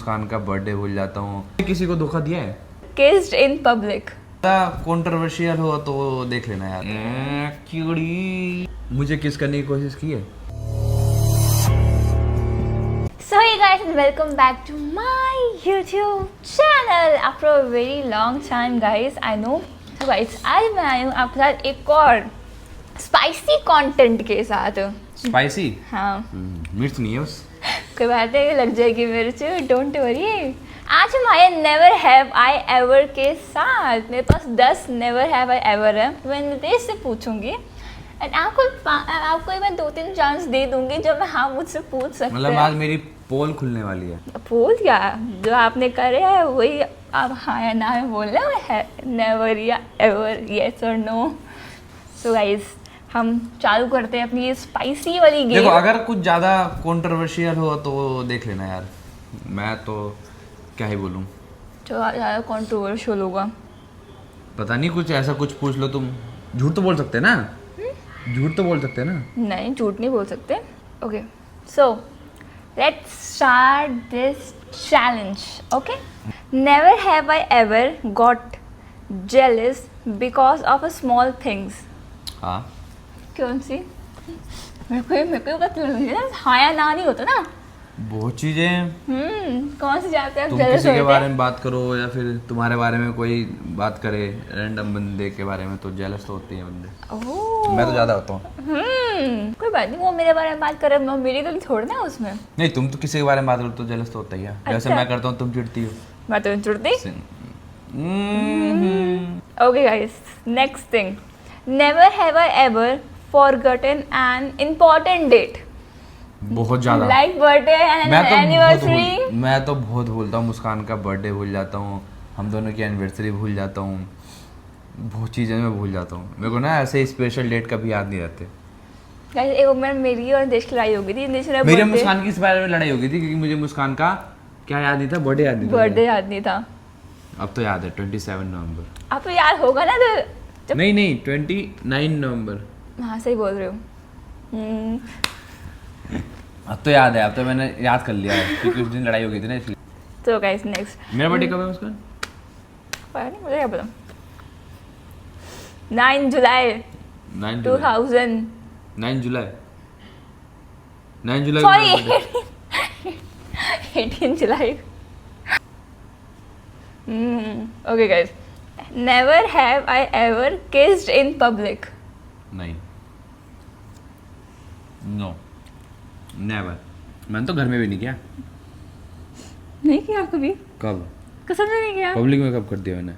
मुस्कान का बर्थडे भूल जाता हूँ। किसी को धोखा दिया है? Kissed in public. कंट्रोवर्शियल हो तो देख लेना यार। क्यूड़ी मुझे किस करने की कोशिश की है। So hey guys and welcome back to my YouTube channel after a very long time guys I know। So guys आज मैं आई हूँ आपके साथ एक और स्पाइसी कंटेंट के साथ। स्पाइसी? हाँ मिर्च नहीं है बस। कोई बात नहीं, लग जाएगी मिर्च, डोंट वरी। आज हम आए नेवर हैव आई एवर के साथ। मेरे पास 10 नेवर हैव आई एवर है, मैं नितेश से पूछूंगी एंड आपको मैं 2-3 चांस दे दूंगी जो मैं हाँ मुझसे पूछ सकते हैं। मतलब आज मेरी पोल खुलने वाली है। पोल क्या, जो आपने करे है वही आप हाँ या ना में बोल रहे हैं, नेवर या एवर, यस और नो। सो गाइस हम चालू करते हैं अपनी ये स्पाइसी वाली गेम। देखो अगर कुछ ज़्यादा कंट्रोवर्शियल हो तो देख लेना यार, मैं तो क्या ही बोलूँ। जो ज़्यादा कंट्रोवर्शियल होगा पता नहीं, कुछ ऐसा कुछ पूछ लो तुम। झूठ तो बोल सकते हैं ना? झूठ तो बोल सकते हैं ना? नहीं, झूठ नहीं बोल सकते। Okay so let's start this challenge. Okay, never have I ever got jealous because of a small things. हाँ कौन सी? मेरे को पता लग ना, हाँ या ना नहीं होता ना, बहुत चीजें। कौन सी जाते हैं तुम jealous किसी के होते बारे हैं? में बात करो या फिर तुम्हारे बारे में कोई बात करे रैंडम बंदे के बारे में तो जेलस तो होती है बंदे। ओह मैं तो ज्यादा होता हूँ। कोई बात नहीं, वो मेरे बारे में बात करे, मैं मेरी गलती थोड़ी ना उसमें। नहीं, तुम तो किसी के बारे में बात करो तो जेलस तो होता ही है। जैसे अच्छा। मैं करता हूँ तुम चिढ़ती हो। मैं तो चिढ़ती। Okay guys, next thing, never have I ever forgotten an important date बहुत ज्यादा। Like birthday and anniversary. मैं तो बहुत भूलता हूँ। मुस्कान का बर्थडे भूल जाता हूँ, हम दोनों की एनिवर्सरी भूल जाता हूँ, बहुत चीज़ें मैं भूल जाता हूँ। मेरे को ना ऐसे स्पेशल डेट कभी याद नहीं रहते। गाइस एक बार मेरी और देश की लड़ाई हो गई थी। मेरे मुस्कान की इस बारे में लड़ाई हो गई थी क्योंकि मुझे मुस्कान का क्या याद नहीं था, बर्थडे याद नहीं था। बर्थडे याद नहीं था। अब तो याद है 27 नवंबर। आपको याद होगा ना तो नहीं 29 नवंबर। हाँ सही बोल रहे हो। अब तो याद है, अब तो मैंने याद कर लिया है क्योंकि उस दिन लड़ाई हो गई थी ना इसलिए। तो गाइस नेक्स्ट, मेरा बर्थडे कब है मुस्कान? पता नहीं, मुझे क्या पता। 9 जुलाई 9 जुलाई 2000 9 जुलाई 9 जुलाई सॉरी 18 जुलाई। Okay guys, never have I ever kissed in public. नहीं, नो, नेवर। मैंने तो घर में भी नहीं किया। नहीं किया कभी? कब? कसम से नहीं किया। पब्लिक में कब कर दिया मैंने?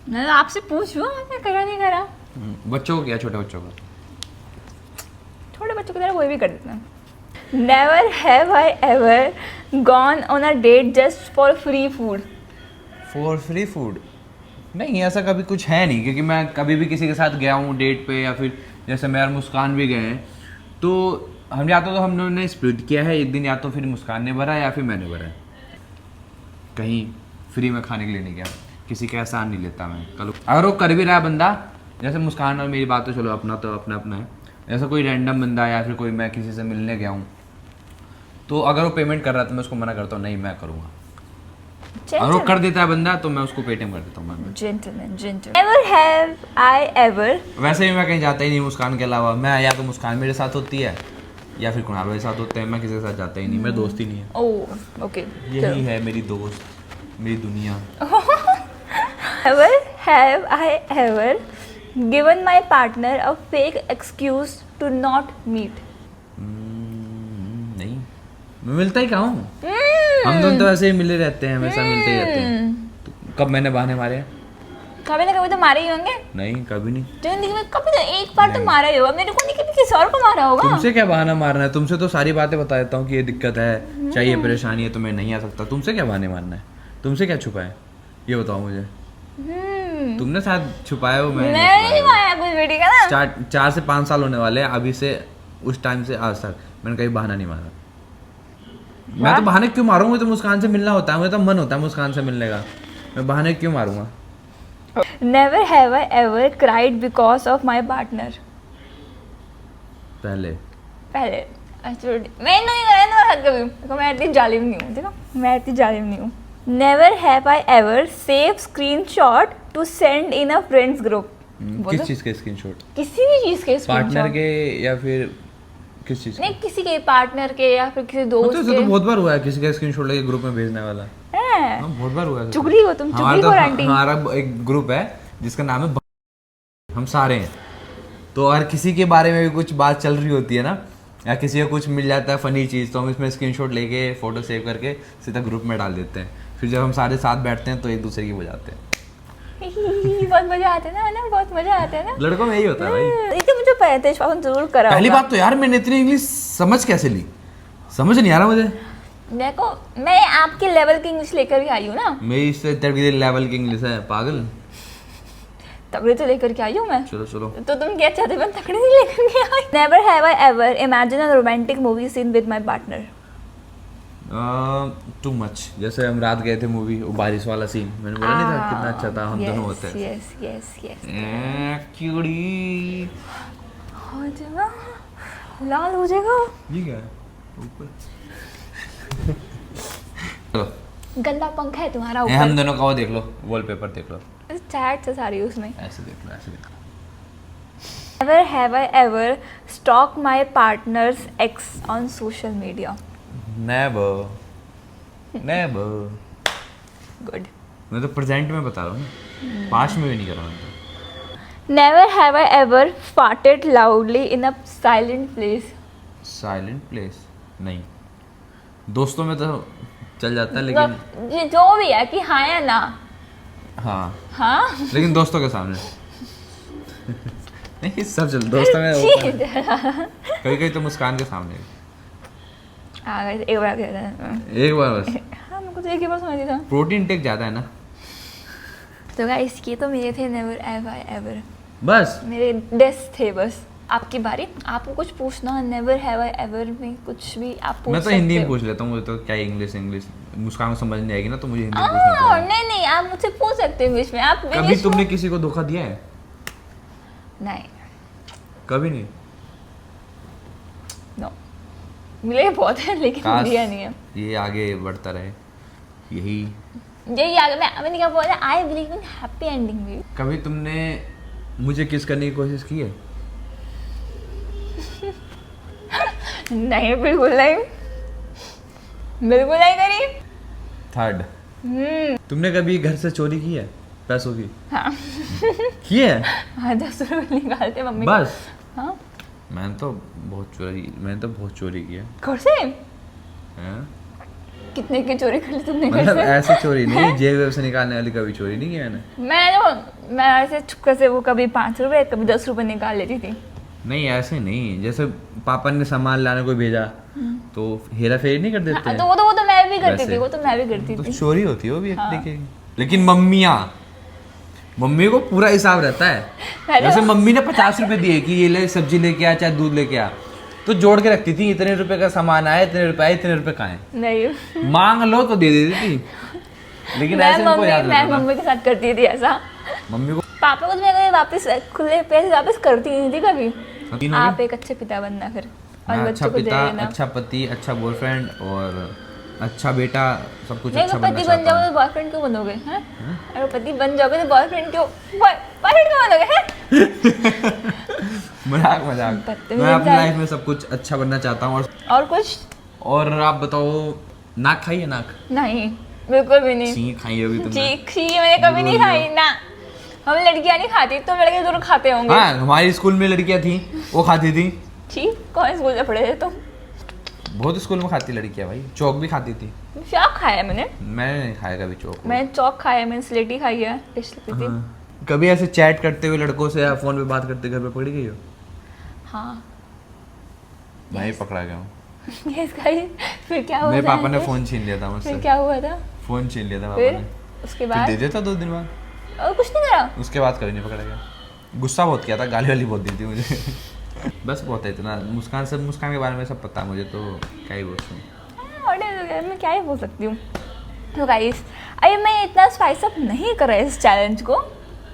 मैं तो आपसे पूछ रहा हूँ, आपने करा नहीं करा? बच्चों को किया, छोटे बच्चों को। छोटे बच्चों की तरह कोई भी कर देता है। Never have I ever gone on a date just for free food. For free food? नहीं, ऐसा कभी कुछ है नहीं क्योंकि मैं कभी भी किसी के साथ गया हूँ डेट पे या फिर जैसे मैं और मुस्कान भी गए हैं तो हम या तो हम लोगों ने स्प्लिट किया है एक दिन, या तो फिर मुस्कान ने भरा या फिर मैंने भरा है। कहीं फ्री में खाने के लिए नहीं गया, किसी का एहसान नहीं लेता मैं। कल अगर वो कर भी रहा है बंदा, जैसे मुस्कान और मेरी बात तो चलो अपना अपना है, जैसा कोई रैंडम बंदा या फिर कोई मैं किसी से मिलने गया हूँ तो अगर वो पेमेंट कर रहा है तो मैं उसको मना करता हूँ, नहीं मैं करूँगा। और वो कर देता है बंदा तो मैं उसको पेटीएम कर देता हूँ। Gentleman. Never have I ever. वैसे भी मैं कहीं जाता ही नहीं मुस्कान के अलावा। मैं या तो मुस्कान मेरे साथ होती है या फिर कुणाल मेरे साथ होते हैं, मैं किसी के साथ जाता ही नहीं। मेरा दोस्त ही नहीं है। ओह ओके, यही है मेरी दोस्त, मेरी दुनिया। Never have I ever given my partner a fake excuse to not meet. नहीं, मैं मिलता ही कहाँ हूँ। हम दोनों तो ऐसे ही मिले रहते हैं, हमेशा मिलते ही रहते हैं। तो कब मैंने बहाने मारे हैं? कभी ना कभी तो मारे ही होंगे। नहीं, कभी नहीं। जिंदगी में कभी तो एक बार तो मारा ही होगा। मेरे को नहीं, कभी किसी और को मारा होगा। तुमसे क्या बहाना मारना है? तुमसे तो सारी बातें बता देता हूँ कि ये दिक्कत है, चाहिए परेशानी है तो मैं नहीं आ सकता। तुमसे क्या बहाने मारना है? तुमसे क्या छुपा है ये बताओ मुझे। तुमने शायद छुपाया हो, मैं नहीं छुपाया कुछ बेटी का ना। स्टार्ट 4 से 5 साल होने वाले हैं अभी से, उस टाइम से आज तक मैंने कहीं बहाना नहीं मारा। मैं तो बहाने क्यों मारूंगा? तो मुस्कान से मिलना होता है, मेरा तो मन होता है मुस्कान से मिलने का, मैं बहाने क्यों मारूंगा? Never have I ever cried because of my partner. पहले मैं नहीं करा कभी, देखो मैं इतनी जालिम नहीं हूँ, देखो मैं इतनी जालिम नहीं हूँ। Never have I ever save screenshot to send in a friends group. किस चीज के स्क्रीनशॉट? किसी भी चीज के पार्टनर स्क्रीनशॉट के या फिर किस चीज? नहीं, किसी के पार्टनर के या फिर किसी दोस्त तो के। बहुत बार हुआ है किसी का स्क्रीनशॉट लेके ग्रुप में भेजने वाला। हैं? हाँ बहुत बार हुआ है। चुगली हो तुम, चुगली हो आंटी। हमारा एक ग्रुप है जिसका नाम है हम सारे हैं, तो अगर किसी के बारे में भी कुछ बात चल रही होती है ना, या किसी को कुछ मिल जाता है फनी चीज़, तो हम इसमें स्क्रीनशॉट लेके फोटो सेव करके सीधा ग्रुप में डाल देते हैं। फिर जब हम सारे साथ बैठते हैं तो एक दूसरे की बजाते हैं। बहुत मजा आता है ना, बहुत मजा आता है ना। लड़कों में यही होता है भाई। ये मुझे पता है, श्वासन जरूर करा पहली होगा। बात तो यार मैंने इतनी इंग्लिश समझ कैसे ली, समझ नहीं आ रहा मुझे। देखो मैं आपके लेवल की इंग्लिश लेकर भी आई हूँ ना। मेरी इससे तगड़ी लेवल की इंग्लिश है पागल। तगड़े तो लेकर के आई हूँ मैं। चलो चलो। तो तुम क्या चाहते हो मैं तगड़े नहीं लेकर के आई? Never have I ever imagine a romantic movie scene with my partner. Too much. जैसे हम रात गए थे मूवी, वो बारिश वाला सीन, मैंने बोला नहीं था कितना अच्छा था, हम दोनों होते हैं। Yes yes yes. क्यूटी। हो जाएगा, लाल हो जाएगा। ये क्या है ऊपर? चलो गंदा पंखा है तुम्हारा हम ऊपर। दोनों का वो देख लो, वॉलपेपर देख लो। चैट से सारी उसमें। ऐसे देख लो, ऐसे देख लो। Never have I ever stalk my partner's ex on social media. Never never. Good. मैं तो प्रेजेंट में बता रहा हूँ, पास्ट में भी नहीं कर रहा हूँ। Never have I ever farted loudly in a silent place. Silent place नहीं, दोस्तों में तो चल जाता है लेकिन ये जो भी है कि हाँ या ना। हाँ, हाँ लेकिन दोस्तों के सामने नहीं, सब चल दोस्तों में कभी कभी तो मुस्कान के सामने। एक बार कह रहा है। एक बार बस। हाँ मेरे को तो एक ही बार सुनाई था। प्रोटीन टेक ज़्यादा है ना। तो गाइस ये तो मेरे थे नेवर हैव आई एवर, बस मेरे 10 थे बस। आपकी बारी, आपको कुछ पूछना। नेवर हैव आई एवर में कुछ भी आप पूछ मैं तो सकते हिंदी में हो। पूछ लेता हूँ, मुझे तो क्या इंग्लिश मुस्कान को समझ नहीं आएगी ना, तो मुझे हिंदी में पूछना पड़ेगा। नहीं नहीं, आप मुझसे पूछ सकते हो इंग्लिश में। आप कभी इंग्लिश तुमने किसी को धोखा दिया है? नहीं, कभी नहीं। नो, मिले बहुत है लेकिन काश दिया नहीं है। ये आगे बढ़ता रहे, यही। यही आगे मैंने क्या बोला, I believe in happy ending भी। कभी तुमने मुझे किस करने की कोशिश की है? नहीं, बिल्कुल नहीं, बिल्कुल नहीं करी। थर्ड, तुमने कभी घर से चोरी की है पैसों की? हाँ की है? हाँ, 10 रुपये निकालते मम्मी को। बस। हाँ, मैंने तो बहुत चोरी की है। घर से हैं? कितने की चोरी कर ली तुमने घर मतलब से? ऐसे चोरी नहीं, जेब से निकालने वाली कभी चोरी नहीं की मैंने। मैं ऐसे चुपके से वो कभी 5 रुपए कभी 10 रुपए निकाल लेती थी। नहीं ऐसे नहीं, जैसे पापा ने सामान लाने को भेजा तो हेरा फेरी नहीं कर देते हाँ, हैं? तो वो तो मैं भी करती वैसे। थी, वो तो मैं भी करती तो थी। चोरी होती है वो भी एक हाँ। तरीके की। लेकिन मम्मी को पूरा हिसाब रहता है। पहले जैसे वो- मम्मी ने 50 रुपए दिए कि ये ले सब्जी लेके आ चाहे दूध लेके आ, तो जोड़ के रखती थी, इतने रुपए का सामान आया, इतने रुपए आए, इतने रुपए कहाँ हैं। नहीं, मांग लो तो दे देती थी, लेकिन ऐसे इनको याद मैं रहता था। मम्मी के साथ करती थी ऐसा। मम्मी को पापा को तो मैं कभी वापस खुले पैसे वापस करती नहीं थी कभी। तीन हो आप गए? एक अच्छे पिता बनना फिर, और मैं अच्छा बच्चों को दे पिता, देना। अच्छा पति, अच्छा बॉयफ्रेंड और अच्छा बेटा, सब कुछ नहीं, अच्छा वो बनना पति बन चाहता जाओगे हूँ। तो बॉयफ्रेंड क्यों बनोगे? हैं? अगर पति बन जाओगे तो बॉयफ्रेंड क्यों बनोगे? हैं? मजाक मजाक। बदतमीज मैं अपनी इंसान। लाइफ में सब कुछ अच्छा बनना चाहता हूँ। और कुछ और आप बताओ, नाक खाई है? नाक नहीं, बिल्कुल भी नहीं। सी खाई होगी तुमने? चीख मैंने कभी नहीं खाई ना। हम लड़कियां नहीं खाती, तो लड़के जरूर खाते होंगे। हाँ, हमारी स्कूल में लड़कियां थी, वो खाती थी। ठीक, कौन स्कूल में पढ़े थे तुम? बहुत स्कूल में खाती लड़कियां भाई, चौक भी खाती थी। चौक खाया मैंने। मैंने नहीं खाया कभी चौक। मैंने चौक खाया, मैंने स्लेटी खाई है, टेस्ट लगती थी। हाँ। कभी ऐसे चैट करते हुए लड़कों से या फोन पे बात करते घर पे पकड़ी गई हो? हाँ भाई पकड़ा गया हूँ। यस गाइस, फिर क्या हुआ मेरे था? पापा ने फोन छीन लिया था मुझसे। फिर क्या हुआ था? फोन छीन लिया था पापा फिर ने। उसके फिर बाद दे दिया था 2 दिन बाद। और कुछ नहीं करा। उसके बाद कभी नहीं पकड़ा गया। गुस्सा बहुत किया था, गाली वाली बहुत दी थी मुझे। बस बहुत है इतना। मुस्कान के बारे में सब पता है मुझे, तो क्या ही बोलूं। मैं क्या ही बोल सकती हूँ। तो गाइस, अरे मैं इतना स्पाइस अप नहीं करा इस चैलेंज को।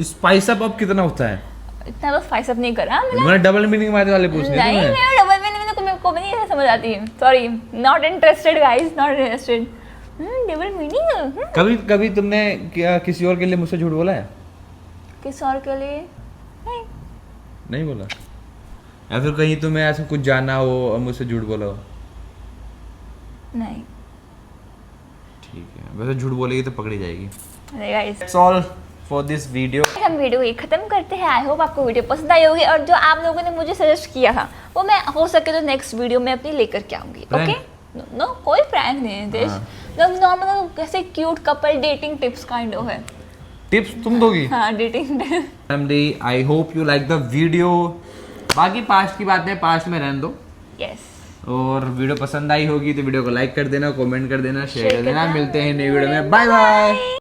स्पाइस अप कितना होता है? इतना तो स्पाइस अप नहीं करा मैंने। मैंने डबल मीनिंग वाले पूछने थे नहीं, तुम्हें। मैं डबल मैंने को को भी नहीं समझ आती है, sorry, not interested guys, not interested. Double meaning. कभी कभी तुमने क्या किसी और के लिए मुझसे झूठ बोला है? किस और के लिए? नहीं। नहीं बोला? या फिर कहीं तुम्हें ऐसा कुछ जाना हो और मुझसे झूठ बोला हो? नहीं। ठीक है, वैसे झूठ बोलेगी तो पकड़ी जाएगी। अरे guys, That's all for this video. हम वीडियो ही खत्म करते हैं। आई होप आपको वीडियो पसंद आई होगी, और जो आप लोगों ने मुझे सजेस्ट किया था वो मैं हो सके तो नेक्स्ट वीडियो में अपनी लेकर के आऊंगी। Prank? ओके? नो, कोई प्रैंक नहीं है देश, नॉर्मल कैसे cute couple dating tips kind of है। टिप्स तुम दोगी? हाँ, dating. Family, I hope you like the video. बाकी पास्ट की बातें पास्ट में रहने दो। यस। और वीडियो पसंद आई होगी तो वीडियो को लाइक कर देना, कमेंट कर देना, शेयर Share कर देना। करना। मिलते हैं नई वीडियो में। Bye bye.